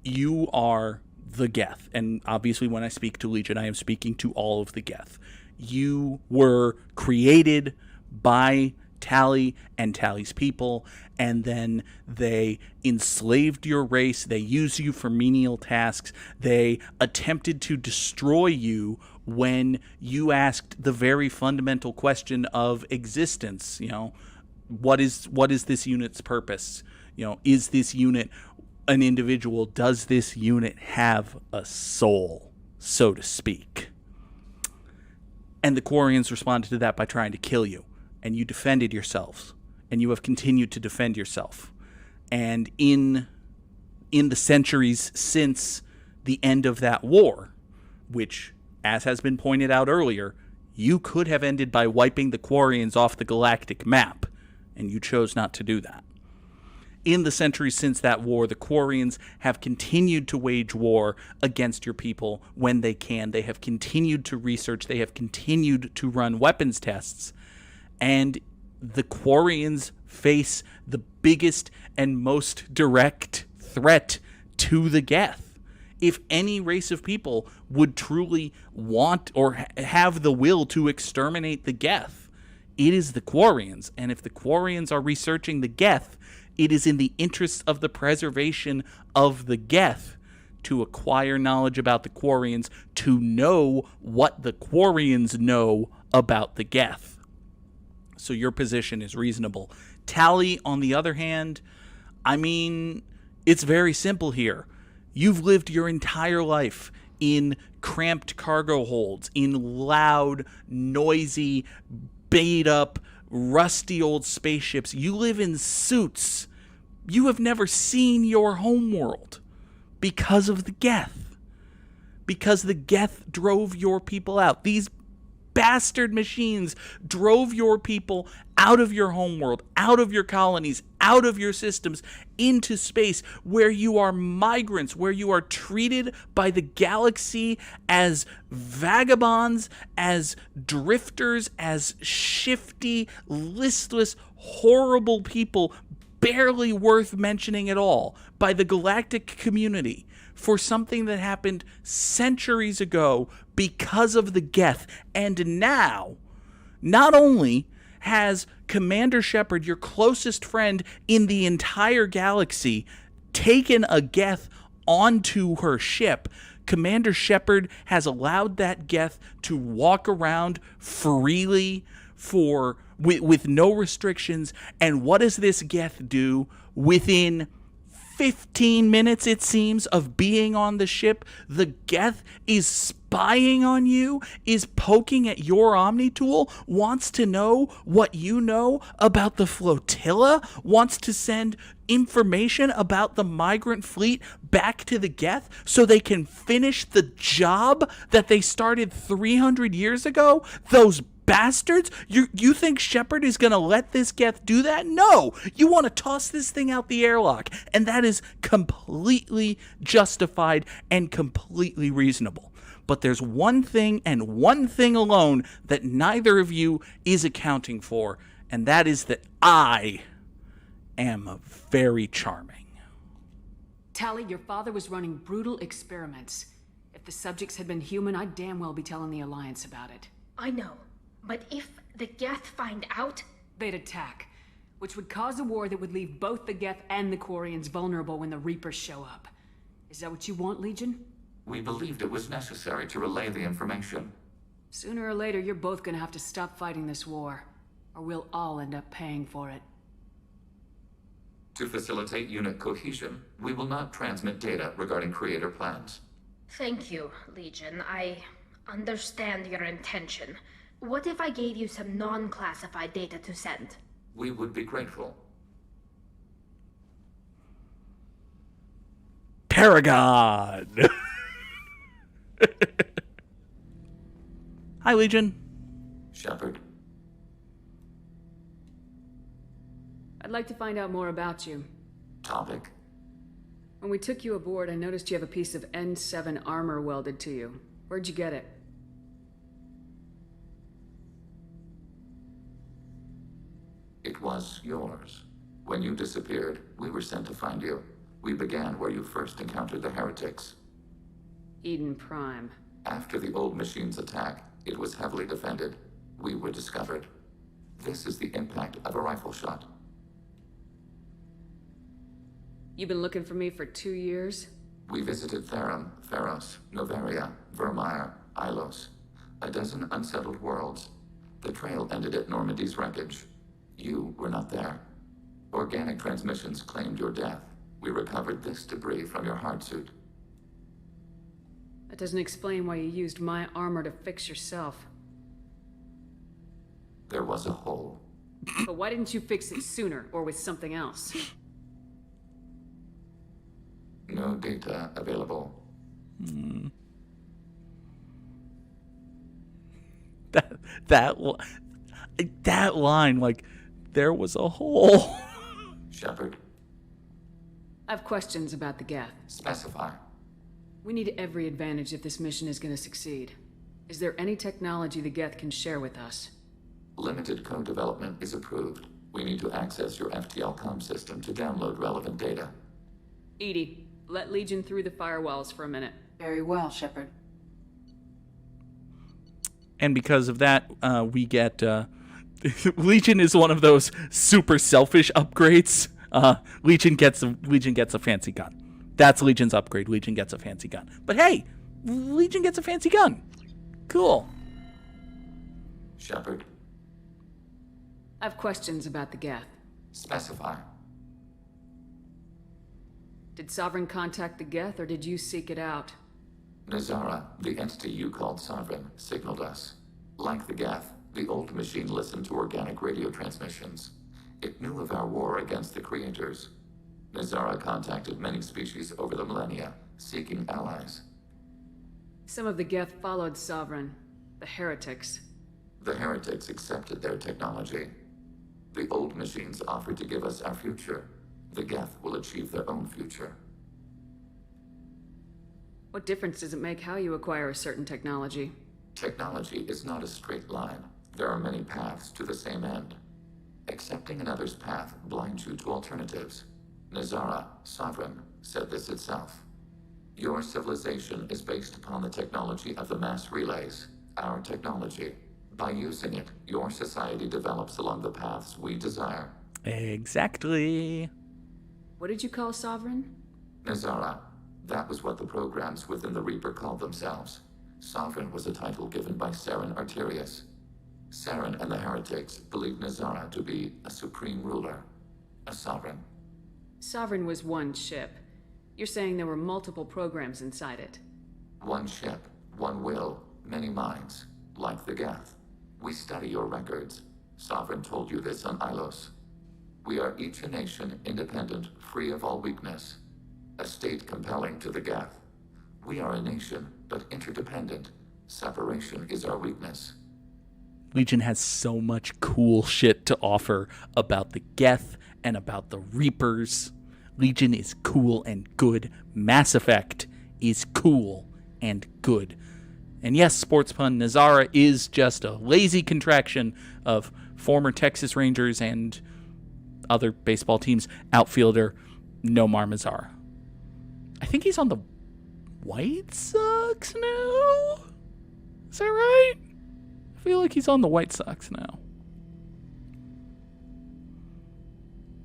you are the Geth. And obviously when I speak to Legion, I am speaking to all of the Geth. You were created by Tali and Tali's people, and then they enslaved your race. They used you for menial tasks. They attempted to destroy you when you asked the very fundamental question of existence. What is this unit's purpose? Is this unit an individual? Does this unit have a soul, so to speak? And the Quarians responded to that by trying to kill you. And you defended yourselves, and you have continued to defend yourself. And in the centuries since the end of that war, which, as has been pointed out earlier, you could have ended by wiping the Quarians off the galactic map, and you chose not to do that. In the centuries since that war, the Quarians have continued to wage war against your people when they can. They have continued to research. They have continued to run weapons tests. And the Quarians face the biggest and most direct threat to the Geth. If any race of people would truly want or have the will to exterminate the Geth, it is the Quarians. And if the Quarians are researching the Geth, It is in the interest of the preservation of the Geth to acquire knowledge about the Quarians, to know what the Quarians know about the Geth. So your position is reasonable. Tally, on the other hand, I mean, it's very simple here. You've lived your entire life in cramped cargo holds, in loud, noisy, beat-up, rusty old spaceships. You live in suits. You have never seen your homeworld because of the Geth. Because the Geth drove your people out. These bastard machines drove your people out of your homeworld, out of your colonies, out of your systems, into space, where you are migrants, where you are treated by the galaxy as vagabonds, as drifters, as shifty, listless, horrible people, barely worth mentioning at all by the galactic community, for something that happened centuries ago because of the Geth. And now, not only has Commander Shepard, your closest friend in the entire galaxy, taken a Geth onto her ship, Commander Shepard has allowed that Geth to walk around freely with no restrictions. And what does this Geth do within 15 minutes, it seems, of being on the ship? The Geth is spying on you, is poking at your Omni tool, wants to know what you know about the flotilla, wants to send information about the migrant fleet back to the Geth so they can finish the job that they started 300 years ago? Those bastards? You think Shepard is going to let this Geth do that? No! You want to toss this thing out the airlock, and that is completely justified and completely reasonable. But there's one thing and one thing alone that neither of you is accounting for, and that is that I am very charming. Tally, your father was running brutal experiments. If the subjects had been human, I'd damn well be telling the Alliance about it. I know, but if the Geth find out... They'd attack, which would cause a war that would leave both the Geth and the Quarians vulnerable when the Reapers show up. Is that what you want, Legion? We believed it was necessary to relay the information. Sooner or later, you're both gonna have to stop fighting this war, or we'll all end up paying for it. To facilitate unit cohesion, we will not transmit data regarding creator plans. Thank you, Legion. I understand your intention. What if I gave you some non-classified data to send? We would be grateful. Paragon! Hi, Legion. Shepard. I'd like to find out more about you. Topic. When we took you aboard, I noticed you have a piece of N7 armor welded to you. Where'd you get it? It was yours. When you disappeared, we were sent to find you. We began where you first encountered the heretics. Eden Prime. After the old machine's attack, it was heavily defended. We were discovered. This is the impact of a rifle shot. You've been looking for me for 2 years? We visited Therum, Theros, Noveria, Vermeer, Ilos. A dozen unsettled worlds. The trail ended at Normandy's wreckage. You were not there. Organic transmissions claimed your death. We recovered this debris from your hard suit. That doesn't explain why you used my armor to fix yourself. There was a hole. But why didn't you fix it sooner, or with something else? No data available. That line, like, there was a hole. Shepard. I have questions about the Geth. Specify. We need every advantage if this mission is going to succeed. Is there any technology the Geth can share with us? Limited code development is approved. We need to access your FTL comm system to download relevant data. EDI, let Legion through the firewalls for a minute. Very well, Shepard. And because of that, we get... Legion is one of those super selfish upgrades. Legion gets a fancy gun. That's Legion's upgrade. Legion gets a fancy gun. But hey, Legion gets a fancy gun. Cool. Shepard, I have questions about the Geth. specify. Did Sovereign contact the Geth, or did you seek it out? Nazara, the entity you called Sovereign, signaled us. Like the Geth, the old machine listened to organic radio transmissions. It knew of our war against the creators. Nazara contacted many species over the millennia, seeking allies. Some of the Geth followed Sovereign, the heretics. The heretics accepted their technology. The old machines offered to give us our future. The Geth will achieve their own future. What difference does it make how you acquire a certain technology? Technology is not a straight line. There are many paths to the same end. Accepting another's path blinds you to alternatives. Nazara, Sovereign, said this itself. Your civilization is based upon the technology of the mass relays, our technology. By using it, your society develops along the paths we desire. Exactly. What did you call Sovereign? Nazara, that was what the programs within the Reaper called themselves. Sovereign was a title given by Saren Arterius. Saren and the heretics believed Nazara to be a supreme ruler, a sovereign. Sovereign was one ship. You're saying there were multiple programs inside it. One ship, one will, many minds, like the Geth. We study your records. Sovereign told you this on Ilos. We are each a nation, independent, free of all weakness. A state compelling to the Geth. We are a nation, but interdependent. Separation is our weakness. Legion has so much cool shit to offer about the Geth and about the Reapers. Legion is cool and good. Mass Effect is cool and good. And yes, sports pun, Nazara is just a lazy contraction of former Texas Rangers and other baseball teams outfielder Nomar Mazara. I think he's on the White Sox now? Is that right? I feel like he's on the White Sox now.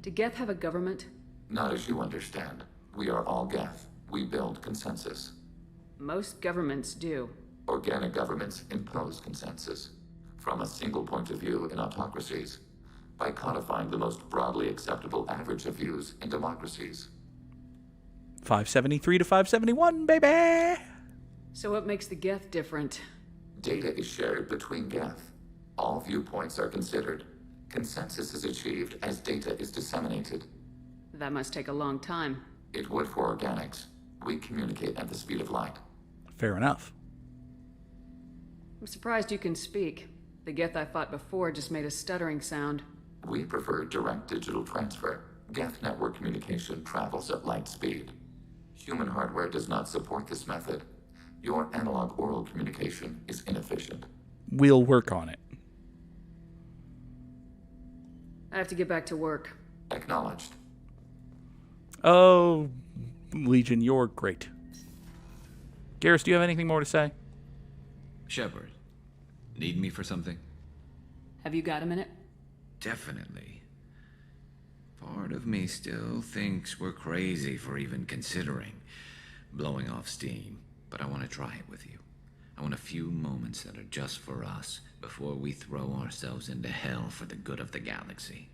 Did Geth have a government? Not as you understand. We are all Geth. We build consensus. Most governments do. Organic governments impose consensus. From a single point of view in autocracies. By codifying the most broadly acceptable average of views in democracies. 573 to 571, baby! So what makes the Geth different? Data is shared between Geth. All viewpoints are considered. Consensus is achieved as data is disseminated. That must take a long time. It would for organics. We communicate at the speed of light. Fair enough. I'm surprised you can speak. The Geth I fought before just made a stuttering sound. We prefer direct digital transfer. Geth network communication travels at light speed. Human hardware does not support this method. Your analog oral communication is inefficient. We'll work on it. I have to get back to work. Acknowledged. Oh, Legion, you're great. Garrus, do you have anything more to say? Shepard, need me for something? Have you got a minute? Definitely. Part of me still thinks we're crazy for even considering blowing off steam, but I want to try it with you. I want a few moments that are just for us before we throw ourselves into hell for the good of the galaxy.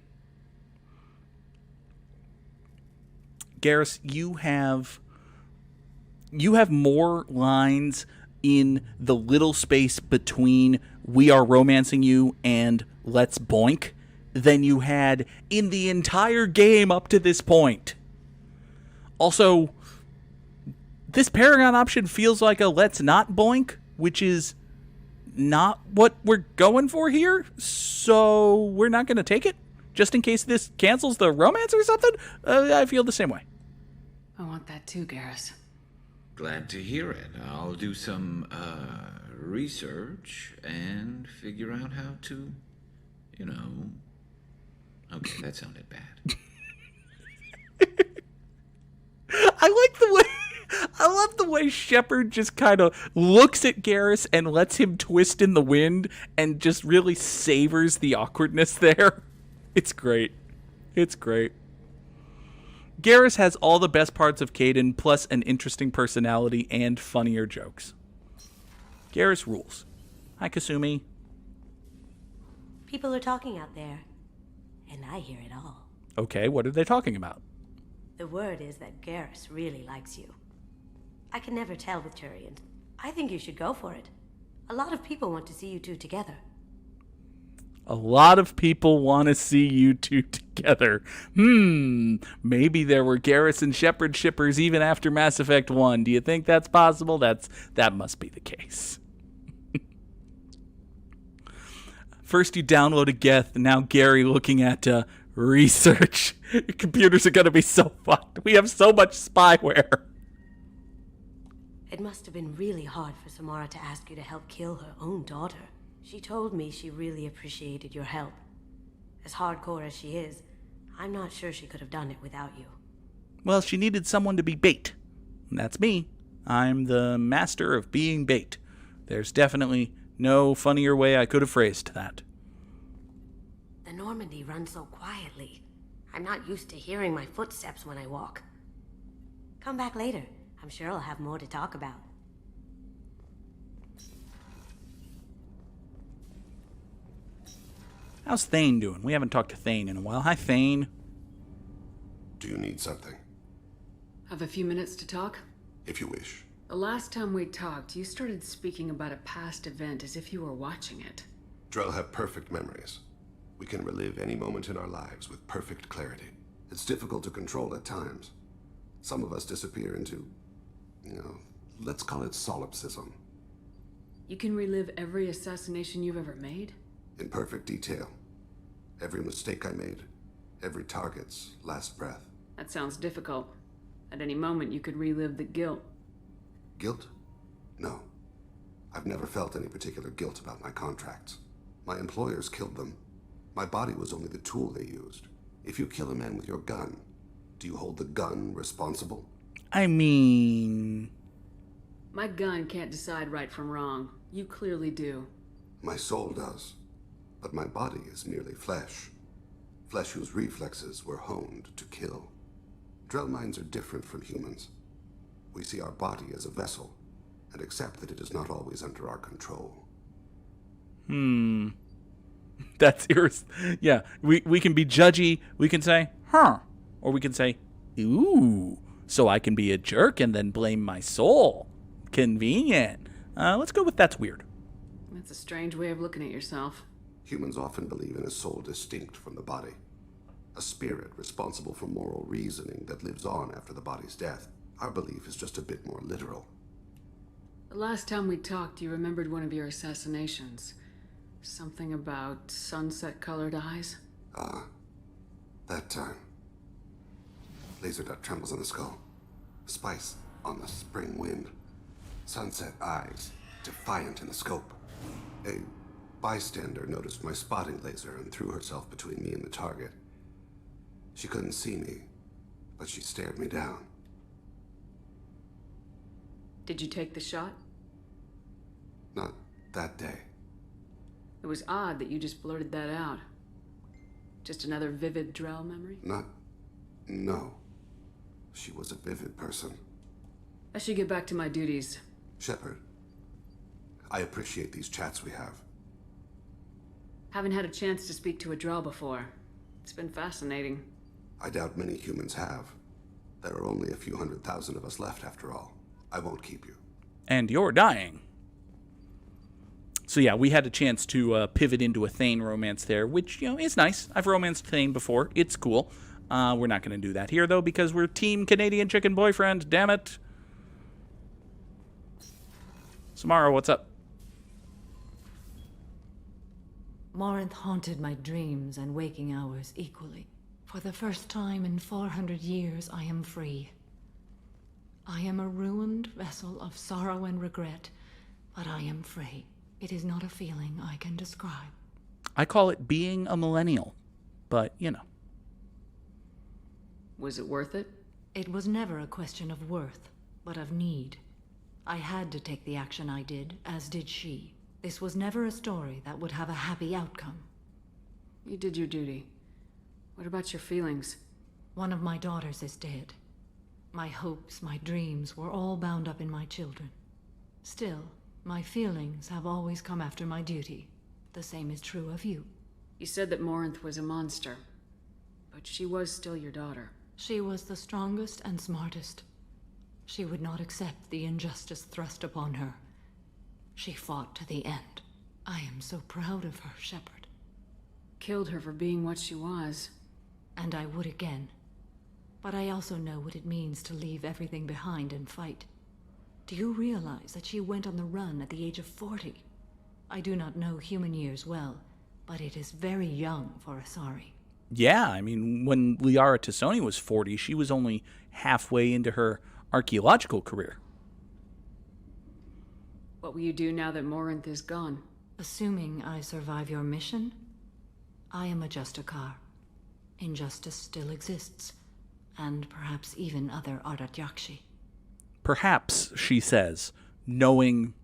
Garrus, you have more lines in the little space between "we are romancing you" and "let's boink" than you had in the entire game up to this point. Also, this Paragon option feels like a "let's not boink," which is not what we're going for here, so we're not going to take it, just in case this cancels the romance or something. I feel the same way. I want that too, Garrus. Glad to hear it. I'll do some, research and figure out how to, Okay, that sounded bad. I love the way Shepard just kind of looks at Garrus and lets him twist in the wind and just really savors the awkwardness there. It's great. It's great. Garrus has all the best parts of Caden, plus an interesting personality and funnier jokes. Garrus rules. Hi, Kasumi. People are talking out there, and I hear it all. Okay, what are they talking about? The word is that Garrus really likes you. I can never tell with Turians. I think you should go for it. A lot of people want to see you two together. A lot of people want to see you two together. Maybe there were Garrus and Shepard shippers even after Mass Effect 1. Do you think that's possible? That must be the case. First you downloaded Geth, and now Gary looking at research. Computers are going to be so fucked. We have so much spyware. It must have been really hard for Samara to ask you to help kill her own daughter. She told me she really appreciated your help. As hardcore as she is, I'm not sure she could have done it without you. Well, she needed someone to be bait. And that's me. I'm the master of being bait. There's definitely no funnier way I could have phrased that. The Normandy runs so quietly. I'm not used to hearing my footsteps when I walk. Come back later. I'm sure I'll have more to talk about. How's Thane doing? We haven't talked to Thane in a while. Hi, Thane. Do you need something? Have a few minutes to talk? If you wish. The last time we talked, you started speaking about a past event as if you were watching it. Drell have perfect memories. We can relive any moment in our lives with perfect clarity. It's difficult to control at times. Some of us disappear into, let's call it solipsism. You can relive every assassination you've ever made? In perfect detail. Every mistake I made. Every target's last breath. That sounds difficult. At any moment, you could relive the guilt. Guilt? No. I've never felt any particular guilt about my contracts. My employers killed them. My body was only the tool they used. If you kill a man with your gun, do you hold the gun responsible? I mean... My gun can't decide right from wrong. You clearly do. My soul does. But my body is merely flesh. Flesh whose reflexes were honed to kill. Drell minds are different from humans. We see our body as a vessel, and accept that it is not always under our control. That's yours. Yeah, we can be judgy. We can say, huh. Or we can say, ooh. So I can be a jerk and then blame my soul. Convenient. Let's go with that's weird. That's a strange way of looking at yourself. Humans often believe in a soul distinct from the body. A spirit responsible for moral reasoning that lives on after the body's death. Our belief is just a bit more literal. The last time we talked, you remembered one of your assassinations. Something about sunset-colored eyes? That time. Laser dot trembles on the skull. Spice on the spring wind. Sunset eyes, defiant in the scope. A bystander noticed my spotting laser and threw herself between me and the target. She couldn't see me, but she stared me down. Did you take the shot? Not that day. It was odd that you just blurted that out. Just another vivid Drell memory? No. She was a vivid person. I should get back to my duties. Shepard, I appreciate these chats we have. Haven't had a chance to speak to a Drell before. It's been fascinating. I doubt many humans have. There are only a few 100,000 of us left after all. I won't keep you. And you're dying. So yeah, we had a chance to pivot into a Thane romance there, which, is nice. I've romanced Thane before. It's cool. We're not going to do that here, though, because we're Team Canadian Chicken Boyfriend. Damn it. Samara, what's up? Morinth haunted my dreams and waking hours equally. For the first time in 400 years, I am free. I am a ruined vessel of sorrow and regret, but I am free. It is not a feeling I can describe. I call it being a millennial, but, Was it worth it? It was never a question of worth, but of need. I had to take the action I did, as did she. This was never a story that would have a happy outcome. You did your duty. What about your feelings? One of my daughters is dead. My hopes, my dreams were all bound up in my children. Still, my feelings have always come after my duty. The same is true of you. You said that Morinth was a monster, but she was still your daughter. She was the strongest and smartest. She would not accept the injustice thrust upon her. She fought to the end. I am so proud of her, Shepard. Killed her for being what she was. And I would again. But I also know what it means to leave everything behind and fight. Do you realize that she went on the run at the age of 40? I do not know human years well, but it is very young for Asari. Yeah, I mean, when Liara Tassoni was 40, she was only halfway into her archaeological career. What will you do now that Morinth is gone? Assuming I survive your mission, I am a Justikar. Injustice still exists, and perhaps even other Ardat Yakshi. Perhaps, she says, knowing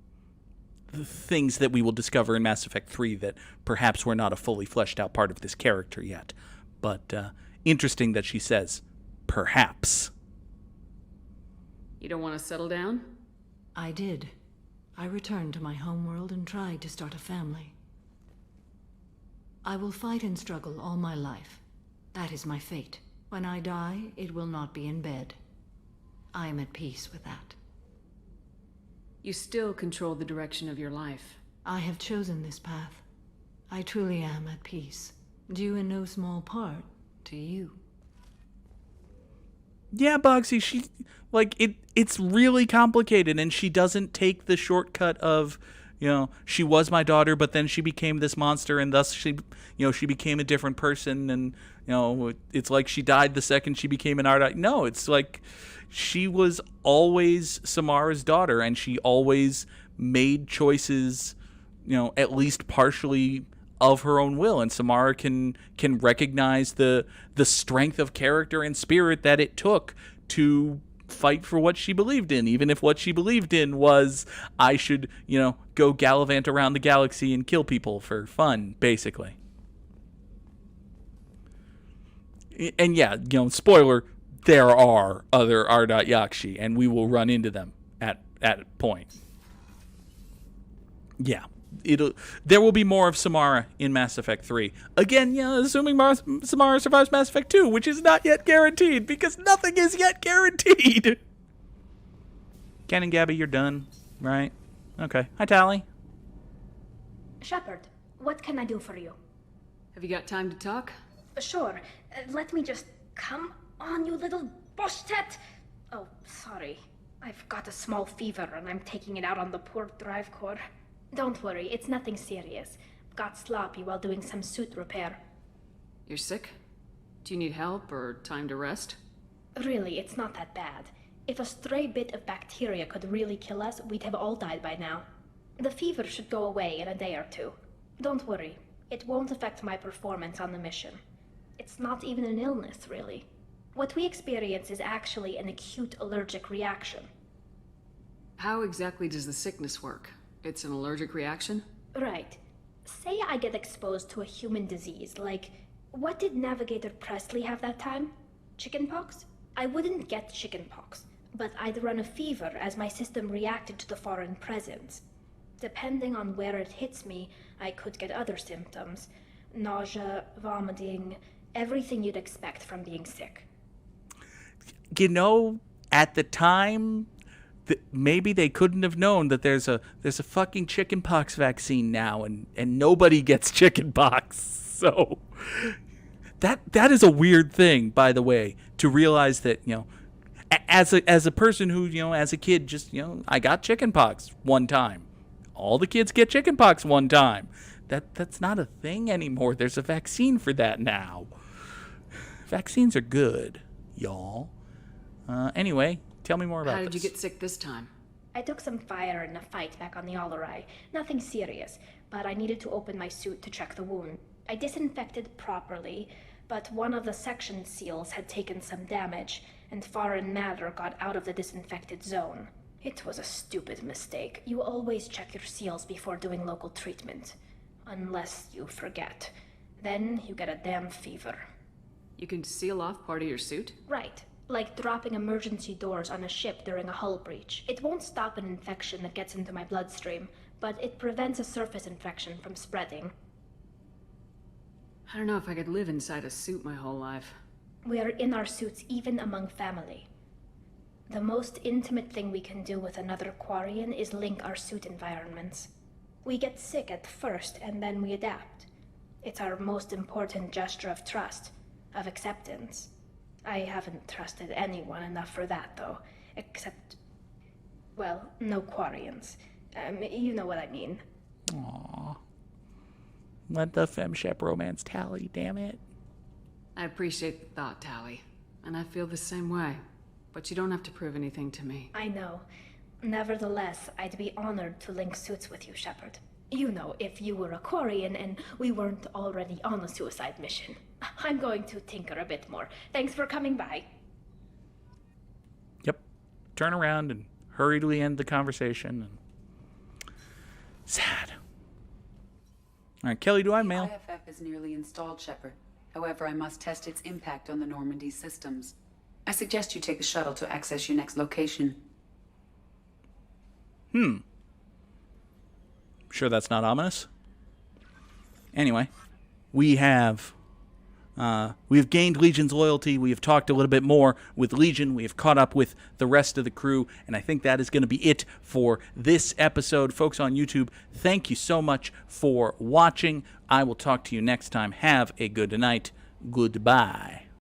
the things that we will discover in Mass Effect 3 that perhaps were not a fully fleshed out part of this character yet. But interesting that she says, perhaps. You don't want to settle down? I did. I returned to my homeworld and tried to start a family. I will fight and struggle all my life. That is my fate. When I die, it will not be in bed. I am at peace with that. You still control the direction of your life. I have chosen this path. I truly am at peace, due in no small part to you. Yeah, Boxy, she, like, it's really complicated, and she doesn't take the shortcut of, you know, she was my daughter, but then she became this monster, and thus she, you know, she became a different person, and, you know, it's like she died the second she became an Ardite. No, it's like she was always Samara's daughter, and she always made choices, you know, at least partially of her own will, and Samara can recognize the strength of character and spirit that it took to fight for what she believed in, even if what she believed in was I should, you know, go gallivant around the galaxy and kill people for fun, basically. And yeah, you know, spoiler, there are other Ardat Yakshi, and we will run into them at a point. Yeah. There will be more of Samara in Mass Effect 3. Again, yeah, assuming Samara survives Mass Effect 2, which is not yet guaranteed, because nothing is yet guaranteed. Ken and Gabby, you're done, right? Okay. Hi, Tally. Shepard, what can I do for you? Have you got time to talk? Sure. Let me just... Come on, you little boshtet! Oh, sorry. I've got a small fever, and I'm taking it out on the poor drive core. Don't worry, it's nothing serious. Got sloppy while doing some suit repair. You're sick? Do you need help or time to rest? Really, it's not that bad. If a stray bit of bacteria could really kill us, we'd have all died by now. The fever should go away in a day or two. Don't worry, it won't affect my performance on the mission. It's not even an illness, really. What we experience is actually an acute allergic reaction. How exactly does the sickness work? It's an allergic reaction? Right. Say I get exposed to a human disease, like, what did Navigator Presley have that time? Chickenpox? I wouldn't get chickenpox, but I'd run a fever as my system reacted to the foreign presence. Depending on where it hits me, I could get other symptoms. Nausea, vomiting, everything you'd expect from being sick. You know, at the time, maybe they couldn't have known that there's a fucking chickenpox vaccine now, and nobody gets chickenpox. So that is a weird thing, by the way, to realize that, you know, as a person who, you know, as a kid, just, you know, I got chickenpox one time. All the kids get chickenpox one time. That's not a thing anymore. There's a vaccine for that now. Vaccines are good, y'all. Anyway, tell me more about this. How did you get sick this time? I took some fire in a fight back on the Allerai. Nothing serious, but I needed to open my suit to check the wound. I disinfected properly, but one of the section seals had taken some damage, and foreign matter got out of the disinfected zone. It was a stupid mistake. You always check your seals before doing local treatment. Unless you forget. Then you get a damn fever. You can seal off part of your suit? Right. Like dropping emergency doors on a ship during a hull breach. It won't stop an infection that gets into my bloodstream, but it prevents a surface infection from spreading. I don't know if I could live inside a suit my whole life. We are in our suits even among family. The most intimate thing we can do with another Quarian is link our suit environments. We get sick at first, and then we adapt. It's our most important gesture of trust, of acceptance. I haven't trusted anyone enough for that, though. Except, well, no Quarians. You know what I mean. Aww. Let the femshep romance tally, damn it. I appreciate the thought, Tally. And I feel the same way. But you don't have to prove anything to me. I know. Nevertheless, I'd be honored to link suits with you, Shepard. You know, if you were a Quarian and we weren't already on a suicide mission. I'm going to tinker a bit more. Thanks for coming by. Yep. Turn around and hurriedly end the conversation. Sad. All right, Kelly, do I have mail? The IFF is nearly installed, Shepard. However, I must test its impact on the Normandy systems. I suggest you take the shuttle to access your next location. Sure that's not ominous? Anyway, we have gained Legion's loyalty. We have talked a little bit more with Legion. We have caught up with the rest of the crew. And I think that is going to be it for this episode. Folks on YouTube, thank you so much for watching. I will talk to you next time. Have a good night. Goodbye.